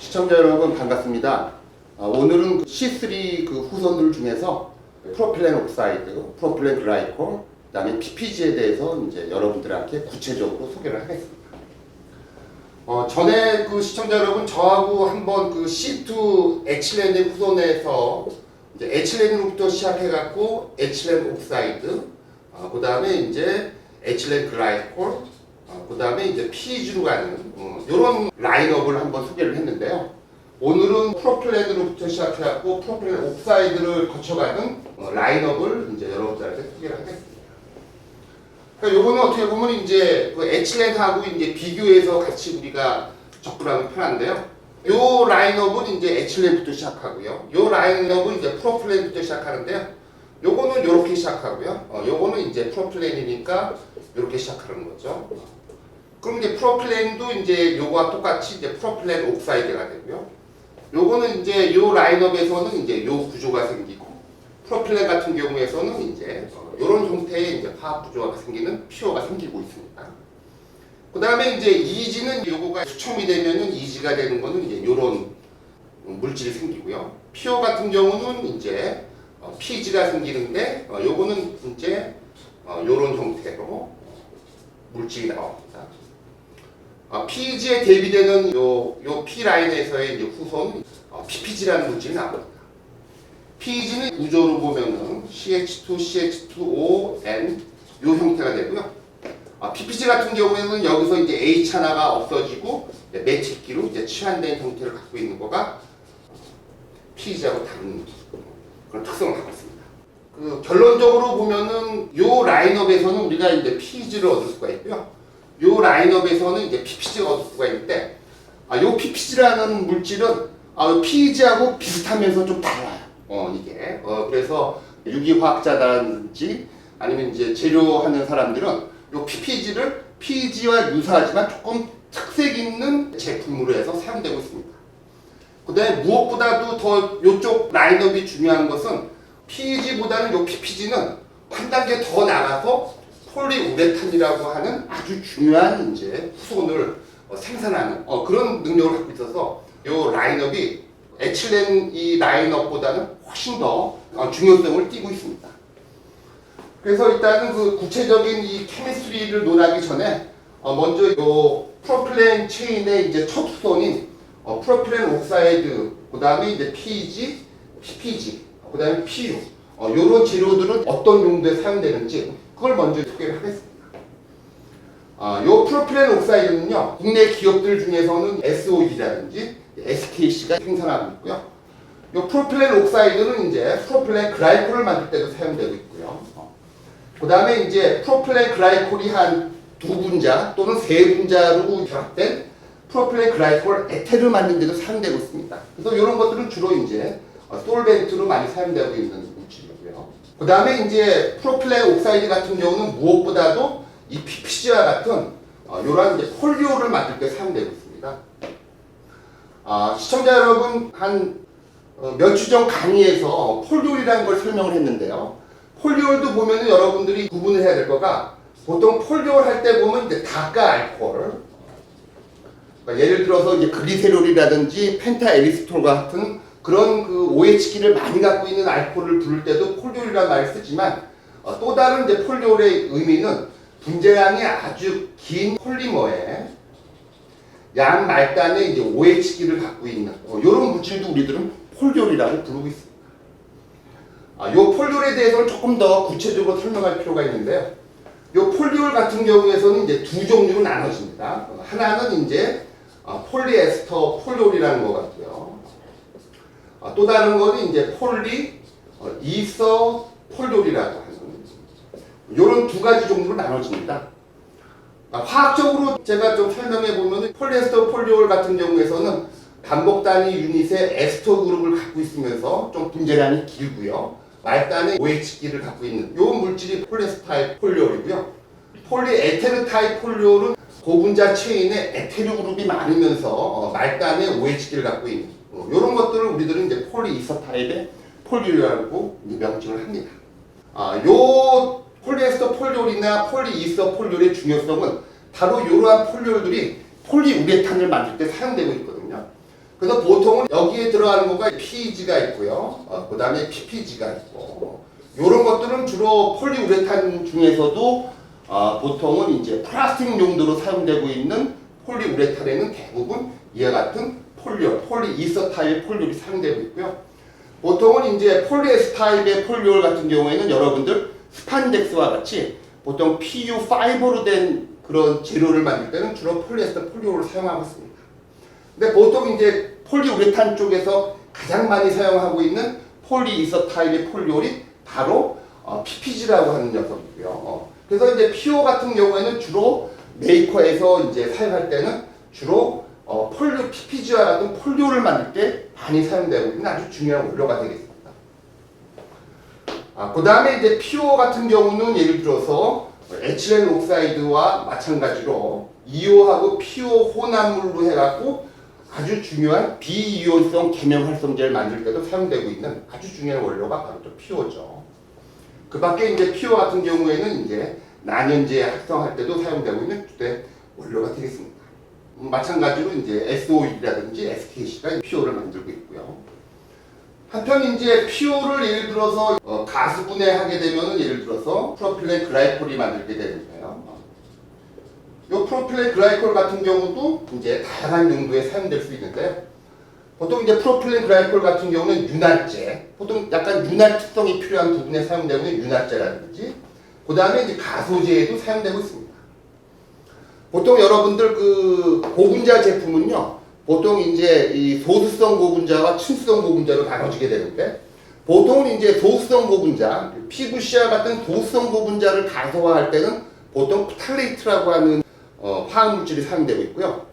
시청자 여러분 반갑습니다. 오늘은 C3 후손들 중에서 프로필렌 옥사이드, 프로필렌 글라이콜, 그다음에 PPG에 대해서 이제 여러분들한테 구체적으로 소개를 하겠습니다. 전에 시청자 여러분 저하고 한번 C2 에틸렌 후손에서 이제 에틸렌으로부터 시작해갖고 에틸렌 옥사이드, 그다음에 이제 에틸렌 글라이콜, 그다음에 이제 PG로 가는 이런 라인업을 한번 소개를 했는데요. 오늘은 프로필렌으로부터 시작해갖고 프로필렌 옥사이드를 거쳐가는 라인업을 이제 여러분들한테 소개를 하겠습니다. 그러니까 요거는 어떻게 보면 이제 에틸렌하고 이제 비교해서 같이 우리가 접근하면 편한데요. 요 라인업은 이제 에틸렌부터 시작하고요. 요 라인업은 이제 프로필렌부터 시작하는데요. 요거는 요렇게 시작하고요. 요거는 이제 프로필렌이니까 요렇게 시작하는 거죠. 그럼 이제 프로필렌도 이제 요거와 똑같이 이제 프로필렌 옥사이드가 되고요. 요거는 이제 요 라인업에서는 이제 요 구조가 생기고, 프로필렌 같은 경우에서는 이제 요런 형태의 이제 화학 구조가 생기는 피오가 생기고 있습니다. 그 다음에 이제 이지는 요거가 수첨이 되면은 이지가 되는 거는 이제 요런 물질이 생기고요. 피오 같은 경우는 이제 PG가 생기는데 요거는 이제 요런 형태로 물질이 나옵니다. PG에 대비되는 요 P 라인에서의 이제 후손 PPG라는 물질이 나옵니다. PG는 구조로 보면은 CH2, CH2O, 요 형태가 되고요. PPG 같은 경우에는 여기서 이제 H 하나가 없어지고 매직기로 이제 치환된 형태를 갖고 있는 거가 PG하고 다른 그런 특성을 갖고 있습니다. 결론적으로 보면은 요 라인업에서는 우리가 이제 PG를 얻을 수가 있고요. 요 라인업에서는 이제 PPG가 얻을 수가 있는데, 요 PPG라는 물질은 PG하고 비슷하면서 좀 달라요. 이게 그래서 유기화학자라든지 아니면 이제 재료하는 사람들은 요 PPG를 PG와 유사하지만 조금 특색 있는 제품으로 해서 사용되고 있습니다. 그다음에 무엇보다도 더 요쪽 라인업이 중요한 것은 PG보다는 요 PPG는 한 단계 더 나가서 폴리우레탄이라고 하는 아주 중요한 이제 후손을 생산하는 그런 능력을 갖고 있어서 요 라인업이 에틸렌 이 라인업보다는 훨씬 더 중요성을 띠고 있습니다. 그래서 일단은 구체적인 이 케미스트리를 논하기 전에 먼저 요 프로필렌 체인의 이제 첫 후손인 프로필렌 옥사이드, 그 다음에 이제 PG, PPG, 그 다음에 PU 요런 재료들은 어떤 용도에 사용되는지 그걸 먼저 소개를 하겠습니다. 요 프로필렌 옥사이드는요, 국내 기업들 중에서는 SOE라든지 SKC가 생산하고 있고요. 요 프로필렌 옥사이드는 이제 프로필렌 글라이콜을 만들 때도 사용되고 있고요. 그 다음에 이제 프로필렌 글라이콜이 한 2분자 또는 3분자로 결합된 프로필렌 글라이콜 에테르를 만든 데도 사용되고 있습니다. 그래서 이런 것들은 주로 이제 솔벤트로 많이 사용되고 있는 물질이고요. 그 다음에 이제 프로필렌 옥사이드 같은 경우는 무엇보다도 이 PPG와 같은 이러한 이제 폴리올을 만들 때 사용되고 있습니다. 시청자 여러분 한 몇 주 전 강의에서 폴리올이라는 걸 설명을 했는데요. 폴리올도 보면은 여러분들이 구분을 해야 될 거가, 보통 폴리올 할 때 보면 이제 다가 알코올, 그러니까 예를 들어서 이제 글리세롤이라든지 펜타에리스톨과 같은 그런 OH기를 많이 갖고 있는 알코올을 부를 때도 폴리올이라는 말을 쓰지만, 또 다른 이제 폴리올의 의미는 분자량이 아주 긴 폴리머에 양 말단에 이제 OH기를 갖고 있는 이런 물질도 우리들은 폴리올이라고 부르고 있습니다. 요 폴리올에 대해서는 조금 더 구체적으로 설명할 필요가 있는데요. 요 폴리올 같은 경우에서는 이제 두 종류로 나눠집니다. 하나는 이제 폴리에스터 폴리올이라는 것 같고요. 또 다른 거는 이제 이서 폴리올이라고 하는 이런 두 가지 종류로 나눠집니다. 화학적으로 제가 좀 설명해 보면 폴리에스터 폴리올 같은 경우에서는 반복 단위 유닛의 에스터 그룹을 갖고 있으면서 좀 분자량이 길고요. 말단의 OH기를 갖고 있는 이 물질이 폴리에스터 타입 폴리올이고요. 폴리에테르 타입 폴리올은 고분자 체인에 에테르 그룹이 많으면서 말단의 OH기를 갖고 있는 이런 것들을 우리들은 이제 폴리이서 타입의 폴리올이라고 명칭을 합니다. 요 폴리에스터 폴리올이나 폴리이서 폴리올의 중요성은 바로 이러한 폴리올들이 폴리우레탄을 만들 때 사용되고 있거든요. 그래서 보통은 여기에 들어가는 거가 PEG가 있고요. 그 다음에 PPG가 있고, 이런 것들은 주로 폴리우레탄 중에서도 보통은 이제 플라스틱 용도로 사용되고 있는 폴리우레탄에는 대부분 이와 같은 폴리이서 타입의 폴리올이 사용되고 있고요. 보통은 이제 폴리에스 타입의 폴리올 같은 경우에는 여러분들 스판덱스와 같이 보통 PU 파이버로 된 그런 재료를 만들 때는 주로 폴리에스터 폴리올을 사용하고 있습니다. 근데 보통 이제 폴리우레탄 쪽에서 가장 많이 사용하고 있는 폴리이서 타입의 폴리올이 바로 PPG라고 하는 녀석이고요. 그래서 이제 PO 같은 경우에는 주로 메이커에서 이제 사용할 때는 주로 PPG와 같은 폴리올을 만들 때 많이 사용되고 있는 아주 중요한 원료가 되겠습니다. 그 다음에 이제 PO 같은 경우는 예를 들어서 에틸렌 옥사이드와 마찬가지로 EO하고 PO 혼합물로 해갖고 아주 중요한 비이온성 계면 활성제를 만들 때도 사용되고 있는 아주 중요한 원료가 바로 또 PO죠. 그 밖에 이제 PO 같은 경우에는 이제 난연제 합성할 때도 사용되고 있는 주된 원료가 되겠습니다. 마찬가지로 이제 SO이라든지 SKC가 PO를 만들고 있고요. 한편 이제 PO를 예를 들어서 가수분해하게 되면은 예를 들어서 프로필렌 글라이콜이 만들게 되는데요. 이 프로필렌 글라이콜 같은 경우도 이제 다양한 용도에 사용될 수 있는데, 보통 이제 프로필렌 글라이콜 같은 경우는 윤활제, 보통 약간 윤활 특성이 필요한 부분에 사용되고 있는 윤활제라든지, 그 다음에 이제 가소제에도 사용되고 있습니다. 보통 여러분들 그 고분자 제품은요, 보통 이제 이 소수성 고분자와 친수성 고분자로 나눠지게 되는데, 보통은 이제 소수성 고분자, PVC와 같은 소수성 고분자를 가소화할 때는 보통 프탈레이트라고 하는 화학물질이 사용되고 있고요.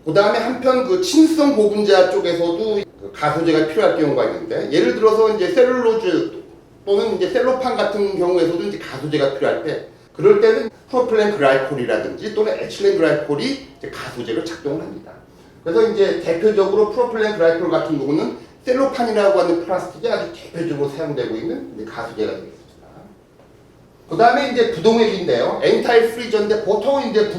그 다음에 한편 그 친수성 고분자 쪽에서도 가소제가 필요할 경우가 있는데, 예를 들어서 이제 셀룰로즈 또는 이제 셀로판 같은 경우에서도 이제 가소제가 필요할 때, 그럴 때는 프로필렌 글라이콜이라든지 또는 에틸렌 글라이콜이 이제 가소제로 작동을 합니다. 그래서 이제 대표적으로 프로필렌 글라이콜 같은 경우는 셀로판이라고 하는 플라스틱이 아주 대표적으로 사용되고 있는 가소제가 되겠습니다. 그 다음에 이제 부동액인데요. 엔타일 프리저인데 보통은 이제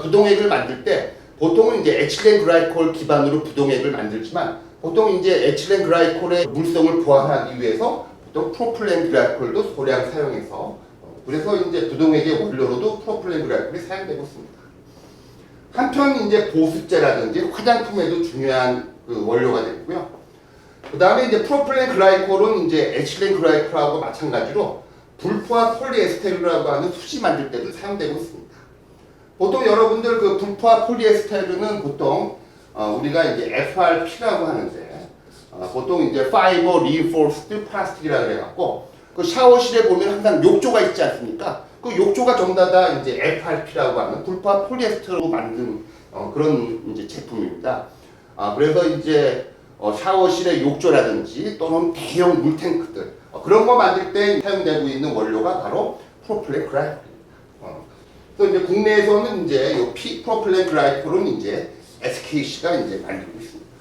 부동액을 만들 때 보통은 이제 에틸렌 글라이콜 기반으로 부동액을 만들지만, 보통 이제 에틸렌 글라이콜의 물성을 보완하기 위해서 보통 프로필렌 글라이콜도 소량 사용해서, 그래서 이제 부동액의 원료로도 프로필렌 글라이콜이 사용되고 있습니다. 한편 이제 보습제라든지 화장품에도 중요한 그 원료가 되고요. 그 다음에 이제 프로필렌 글라이콜은 이제 에틸렌 글라이콜하고 마찬가지로 불포화 폴리에스테르라고 하는 수지 만들 때도 사용되고 있습니다. 보통 여러분들 그 불포화 폴리에스테르는 보통 우리가 이제 FRP라고 하는데, 보통 이제 파이버 리인포스드 플라스틱이라고 해갖고 그 샤워실에 보면 항상 욕조가 있지 않습니까? 그 욕조가 전부 다 이제 FRP라고 하는 불포화 폴리에스테르로 만든 그런 이제 제품입니다. 그래서 이제 샤워실의 욕조라든지 또는 대형 물탱크들 그런 거 만들 때 사용되고 있는 원료가 바로 프로필렌 글라이콜입니다. 그래서 이제 국내에서는 이제 이 프로필렌 글라이콜은 이제 SKC가 이제 만들고 있습니다.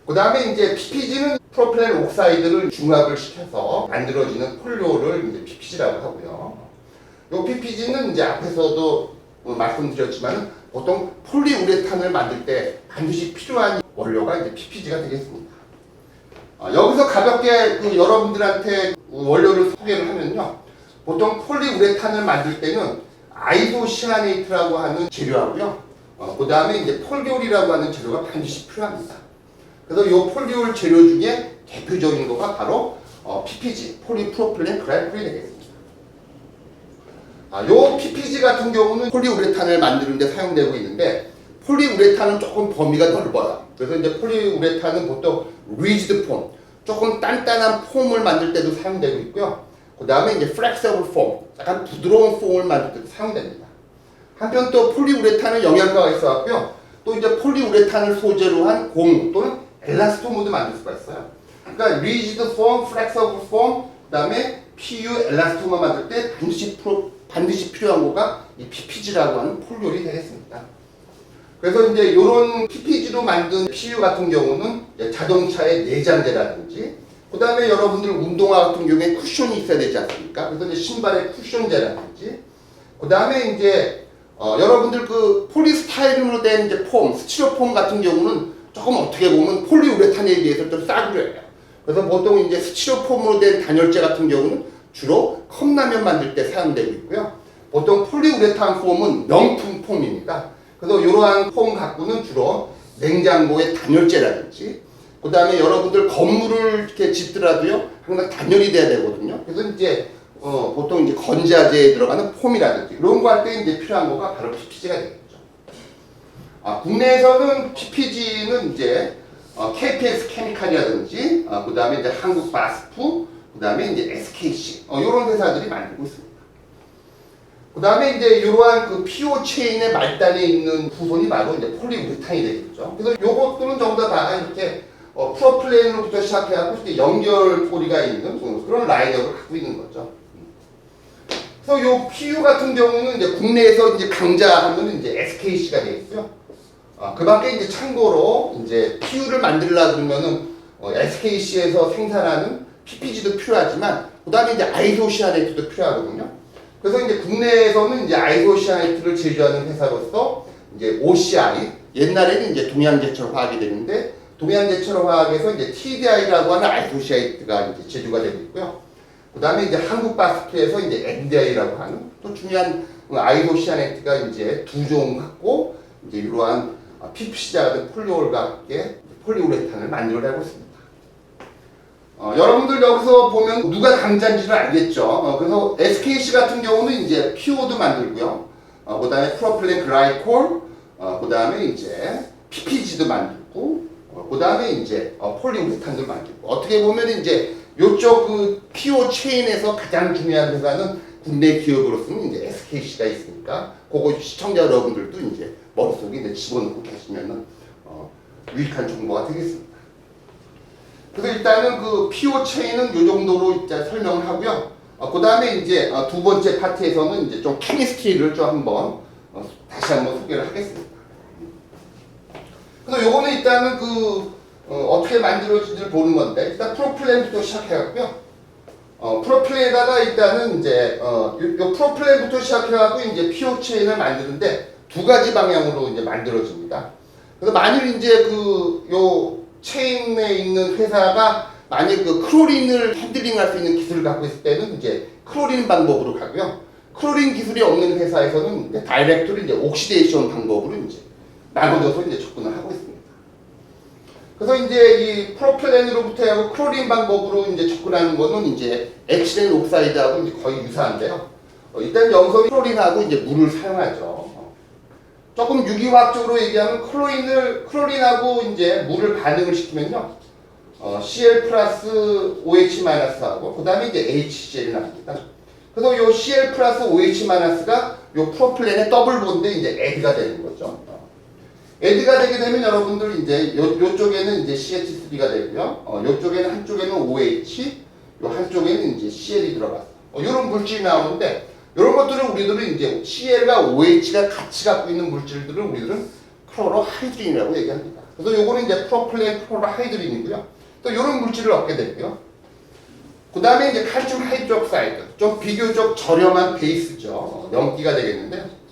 그 다음에 이제 PPG는 프로필렌 옥사이드를 중합을 시켜서 만들어지는 폴리올을 이제 PPG라고 하고요. 이 PPG는 이제 앞에서도 말씀드렸지만 보통 폴리우레탄을 만들 때 반드시 필요한 원료가 이제 PPG가 되겠습니다. 여기서 가볍게 여러분들한테 원료를 소개를 하면요. 보통 폴리우레탄을 만들 때는 아이소시아네이트라고 하는 재료하고요. 그 다음에 이제 폴리올이라고 하는 재료가 반드시 필요합니다. 그래서 이 폴리올 재료 중에 대표적인 거가 바로 PPG, 폴리프로필렌 글라이콜이 되겠습니다. 이 PPG 같은 경우는 폴리우레탄을 만드는 데 사용되고 있는데, 폴리우레탄은 조금 범위가 넓어요. 그래서 이제 폴리우레탄은 보통 리지드 폼, 조금 단단한 폼을 만들 때도 사용되고 있고요. 그 다음에 이제 플렉서블 폼, 약간 부드러운 폼을 만들 때도 사용됩니다. 한편 또 폴리우레탄은 영양가가 있어갖고요. 또 이제 폴리우레탄을 소재로 한 고무 또는 엘라스토모도 만들 수가 있어요. 그러니까 리지드 폼, 플렉서블 폼, 그 다음에 PU 엘라스토모 만들 때 반드시 필요한 거가 이 PPG라고 하는 폴리올이 되겠습니다. 그래서 이제 이런 PPG로 만든 PU 같은 경우는 자동차의 내장재라든지, 그 다음에 여러분들 운동화 같은 경우에 쿠션이 있어야 되지 않습니까? 그래서 이제 신발의 쿠션재라든지, 그 다음에 이제 여러분들 그 폴리스타이린으로 된 이제 폼, 스티로폼 같은 경우는 조금 어떻게 보면 폴리우레탄에 비해서 좀 싸구려요. 그래서 보통 이제 스티로폼으로 된 단열재 같은 경우는 주로 컵라면 만들 때 사용되고 있고요. 보통 폴리우레탄 폼은 명품 폼입니다. 그래서 이러한 폼 갖고는 주로 냉장고의 단열재라든지, 그 다음에 여러분들 건물을 이렇게 짓더라도요, 항상 단열이 돼야 되거든요. 그래서 이제 보통 이제 건자재에 들어가는 폼이라든지 이런 거 할 때 이제 필요한 거가 바로 PPG가 되겠죠. 국내에서는 PPG는 이제 KPX 케미칼이라든지, 그 다음에 이제 한국 바스프, 그 다음에 이제 SKC 이런 회사들이 만들고 있습니다. 그 다음에 이제 이러한 그 PO 체인의 말단에 있는 부분이 바로 이제 폴리우레탄이 되겠죠. 그래서 요것들은 전부 다 이렇게 프로플레인으로부터 시작해갖고 이제 연결고리가 있는 그런 라인업을 갖고 있는 거죠. 그래서 요 PU 같은 경우는 이제 국내에서 이제 강자하면 이제 SKC가 되겠고요. 그 밖에 이제 참고로 이제 PU를 만들려고 그러면은 SKC에서 생산하는 PPG도 필요하지만, 그 다음에 이제 아이소시아네이트도 필요하거든요. 그래서 이제 국내에서는 이제 아이소시아네이트를 제조하는 회사로서 이제 OCI, 옛날에는 이제 동양제철화학이 되는데, 동양제철화학에서 이제 TDI라고 하는 아이소시아네이트가 이제 제조가 되고 있고요. 그 다음에 이제 한국바스프에서 이제 NDI라고 하는 또 중요한 아이소시아네이트가 이제 두 종 갖고 이제 이러한 PPC자 같은 폴리올과 함께 폴리우레탄을 만들어내고 있습니다. 여러분들 여기서 보면 누가 강자인지를 알겠죠. 그래서 SKC 같은 경우는 이제 PO도 만들고요. 그 다음에 프로필렌 글라이콜, 그 다음에 이제 PPG도 만들고, 그 다음에 이제 폴리우레탄도 만들고. 어떻게 보면 이제 요쪽 그 PO 체인에서 가장 중요한 회사는 국내 기업으로서는 이제 SKC가 있으니까, 그거 시청자 여러분들도 이제 머릿속에 이제 집어넣고 계시면은 유익한 정보가 되겠습니다. 그래서 일단은 그 PO 체인은 요 정도로 일단 설명을 하고요. 그 다음에 이제 두 번째 파트에서는 이제 좀 케미스트리를 좀 한번 다시 한번 소개를 하겠습니다. 그래서 요거는 일단은 어떻게 만들어지는지를 보는 건데, 일단 프로필렌부터 시작해갖고요. 프로필렌에다가 일단은 이제 요 프로필렌부터 시작해갖고 이제 PO 체인을 만드는데 두 가지 방향으로 이제 만들어집니다. 그래서 만일 이제 요 체인에 있는 회사가 만약 그 크로린을 핸들링할 수 있는 기술을 갖고 있을 때는 이제 크로린 방법으로 가고요. 크로린 기술이 없는 회사에서는 이제 다이렉트로 이제 옥시데이션 방법으로 이제 나눠져서 이제 접근을 하고 있습니다. 그래서 이제 이 프로필렌으로부터 하고 크로린 방법으로 이제 접근하는 거는 이제 에틸렌 옥사이드하고 이제 거의 유사한데요. 일단 여기서 크로린하고 이제 물을 사용하죠. 조금 유기화학적으로 얘기하면 크로린하고 이제 물을 반응을 시키면요, Cl 플러스 OH 마이너스하고 그 다음에 이제 HCl이 나옵니다. 그래서 요 Cl 플러스 OH 마이너스가 요 프로필렌의 더블 본드에 이제 애드가 되는 거죠. 애드가 되게 되면 여러분들 이제 요쪽에는 이제 CH3가 되고요. 요쪽에는 한쪽에는 OH, 요 한쪽에는 이제 Cl이 들어갔어. 요런 물질이 나오는데, 이런 것들을 우리들은 이제 Cl과 OH가 같이 갖고 있는 물질들을 우리들은 클로로하이드린이라고 얘기합니다. 그래서 요거는 이제 프로필렌 클로로하이드린이고요. 또 이런 물질을 얻게 되고요. 그 다음에 이제 칼슘 하이드록사이드, 좀 비교적 저렴한 베이스죠. 염기가 되겠는데요.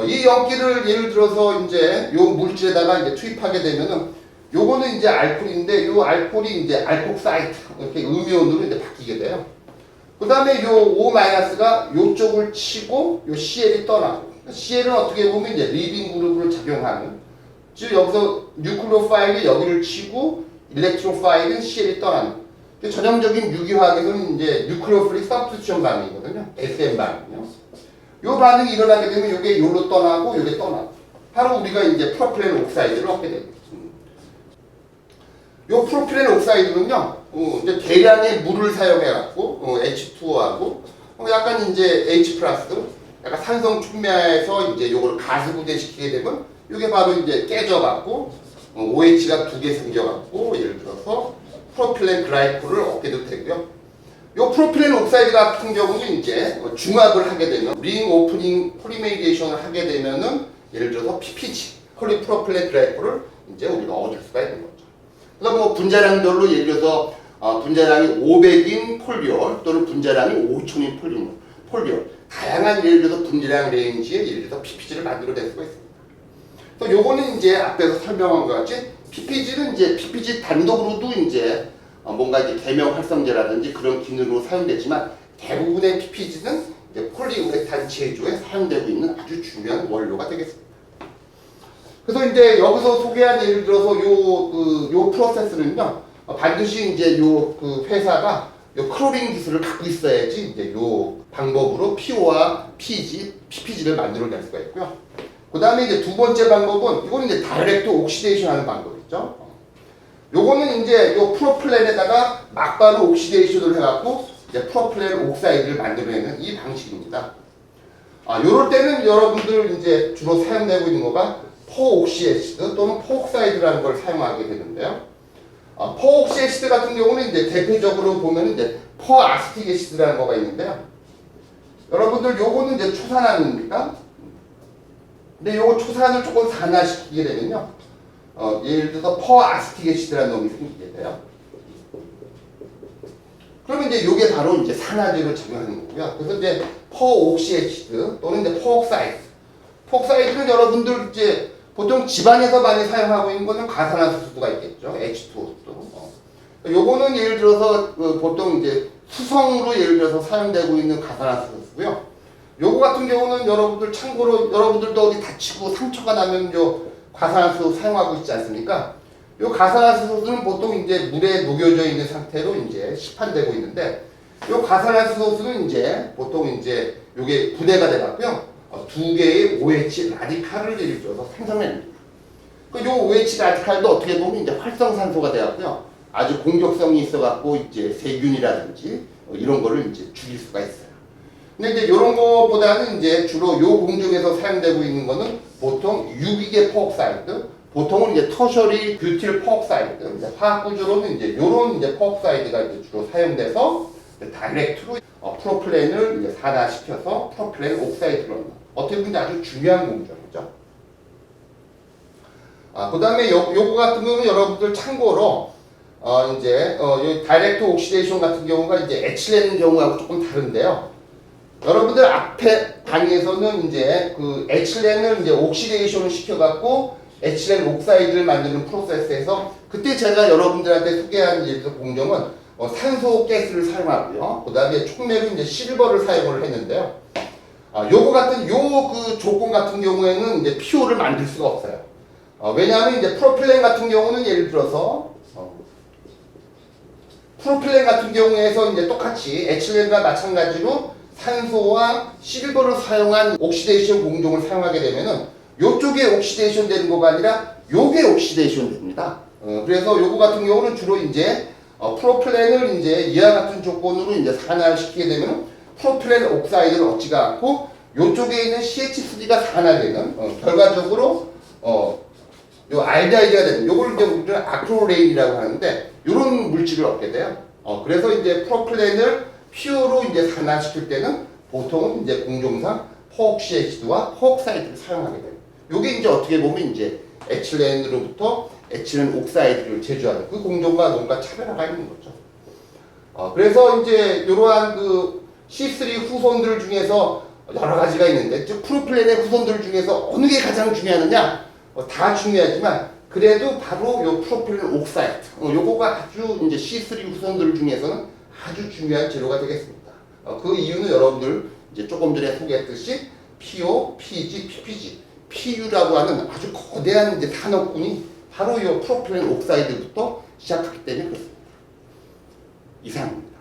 이 염기를 예를 들어서 이제 요 물질에다가 이제 투입하게 되면은 요거는 이제 알코올인데, 요 알코올이 이제 알콕사이드 이렇게 음이온으로 이제 바뀌게 돼요. 그 다음에 요 O-가 요쪽을 치고 요 Cl이 떠나고, Cl은 어떻게 보면 이제 리빙 그룹으로 작용하는, 즉 여기서 뉴클로파일이 여기를 치고 일렉트로파일은 Cl이 떠나는, 전형적인 유기화학에서는 이제 뉴클로필 서브스티션 반응이거든요. SM 반응이요. 요 반응이 일어나게 되면 요게 요로 떠나고 요게 떠나고, 바로 우리가 이제 프로필렌 옥사이드를 얻게 됩니다. 요 프로필렌 옥사이드는요, 이제 대량의 물을 사용해갖고, H2O하고, 약간 이제 H 플러스, 약간 산성 촉매해서 이제 요걸 가스 부대시키게 되면, 요게 바로 이제 깨져갖고, OH가 두 개 생겨갖고, 예를 들어서 프로필렌 글라이콜을 얻게도 되고요. 요 프로필렌 옥사이드 같은 경우는 이제 중합을 하게 되면, 링 오프닝 포리메이제이션을 하게 되면은, 예를 들어서 PPG, 폴리프로필렌 글라이콜을 이제 우리가 얻을 수가 있는 거죠. 그래서 뭐 분자량별로 예를 들어서 분자량이 500인 폴리올 또는 분자량이 5000인 폴리올, 다양한 예를 들어서 분자량 레인지에 예를 들어서 PPG를 만들어낼 수가 있습니다. 그래서 요거는 이제 앞에서 설명한 것 같이 PPG는 이제 PPG 단독으로도 이제 뭔가 이제 계명 활성제라든지 그런 기능으로 사용되지만 대부분의 PPG는 이제 폴리우레탄 제조에 사용되고 있는 아주 중요한 원료가 되겠습니다. 그래서 이제 여기서 소개한 예를 들어서 요 프로세스는요 반드시 이제 요 회사가 요 크롤링 기술을 갖고 있어야지 이제 요 방법으로 PO와 PPG를 만들어낼 수가 있고요. 그 다음에 이제 두 번째 방법은 이거는 이제 다이렉트 옥시데이션 하는 방법이죠. 요거는 이제 요 프로플랜에다가 막바로 옥시데이션을 해갖고 이제 프로플랜 옥사이드를 만들어내는 이 방식입니다. 요럴 때는 여러분들 이제 주로 사용되고 있는 거가 포옥시 애시드 또는 포옥사이드라는 걸 사용하게 되는데요. 포옥시 애시드 같은 경우는 이제 대표적으로 보면 이제 포아스틱 애시드라는 거가 있는데요. 여러분들 요거는 이제 초산화입니까? 근데 요거 초산을 조금 산화시키게 되면요. 예를 들어서 포아스틱 애시드라는 놈이 생기게 돼요. 그러면 이제 요게 바로 이제 산화제로 작용하는 거고요. 그래서 이제 포옥시 애시드 또는 이제 포옥사이드. 포옥사이드는 여러분들 이제 보통 집안에서 많이 사용하고 있는 거는 가산화수소가 있겠죠. H2O. 요거는 예를 들어서 보통 이제 수성으로 예를 들어서 사용되고 있는 가산화수소고요. 요거 같은 경우는 여러분들 참고로 여러분들도 어디 다치고 상처가 나면 요 가산화수소 사용하고 있지 않습니까? 요 가산화수소는 보통 이제 물에 녹여져 있는 상태로 이제 시판되고 있는데 요 가산화수소는 이제 보통 이제 요게 분해가 돼갖고요. 두 개의 OH 라디칼을 예를 들어서 생성해냅니다. 요 OH 라디칼도 어떻게 보면 이제 활성산소가 돼갖고요. 아주 공격성이 있어갖고 이제 세균이라든지 이런 거를 이제 죽일 수가 있어요. 근데 이제 이런 거보다는 이제 주로 요 공중에서 사용되고 있는 거는 보통 유기계 포옥사이드, 보통은 이제 터셔리 뷰틸 포옥사이드, 이제 화학 구조로는 이제 요런 이제 포옥사이드가 이제 주로 사용돼서 다이렉트로 프로플랜을 이제 산화시켜서 프로플랜 옥사이드로 넣는 어떻게 보면 아주 중요한 공정이죠. 그 다음에 요거 같은 경우는 여러분들 참고로 이제 요 다이렉트 옥시데이션 같은 경우가 이제 에틸렌 경우하고 조금 다른데요. 여러분들 앞에 방에서는 이제 그 에틸렌을 이제 옥시데이션을 시켜갖고 에틸렌 옥사이드를 만드는 프로세스에서 그때 제가 여러분들한테 소개한 예를 들어 공정은 산소 가스를 사용하고요. 그 다음에 촉매로 이제 실버를 사용을 했는데요. 요거 같은 그 조건 같은 경우에는 이제 PO를 만들 수가 없어요. 왜냐하면 이제 프로필렌 같은 경우는 예를 들어서 프로필렌 같은 경우에서 이제 똑같이 에틸렌과 마찬가지로 산소와 실버를 사용한 옥시데이션 공정을 사용하게 되면은 요쪽에 옥시데이션 되는 거가 아니라 요게 옥시데이션 됩니다. 그래서 요거 같은 경우는 주로 이제 프로필렌을 이제 이와 같은 조건으로 이제 산화시키게 되면 프로필렌 옥사이드를 얻지가 않고 요쪽에 있는 CH3가 산화되는 결과적으로 요 알데하이드가 되는 요걸 이제 우리는 아크로레인이라고 하는데 요런 물질을 얻게 돼요. 그래서 이제 프로필렌을 PO로 이제 산화시킬 때는 보통은 이제 공정상 포옥시애시드와 포옥사이드를 사용하게 돼요. 요게 이제 어떻게 보면 이제 에틸렌으로부터 에틸렌 옥사이드를 제조하는 그 공정과 뭔가 차별화가 있는 거죠. 그래서 이제 이러한 그 C3 후손들 중에서 여러 가지가 있는데 즉 프로필렌의 후손들 중에서 어느 게 가장 중요하느냐? 다 중요하지만 그래도 바로 요 프로필렌 옥사이드 요거가 아주 이제 C3 후손들 중에서는 아주 중요한 재료가 되겠습니다. 그 이유는 여러분들 이제 조금 전에 소개했듯이 PO, PG, PPG, PU라고 하는 아주 거대한 이제 산업군이 바로 이 프로필렌 옥사이드부터 시작하기 때문에 그렇습니다. 이상입니다.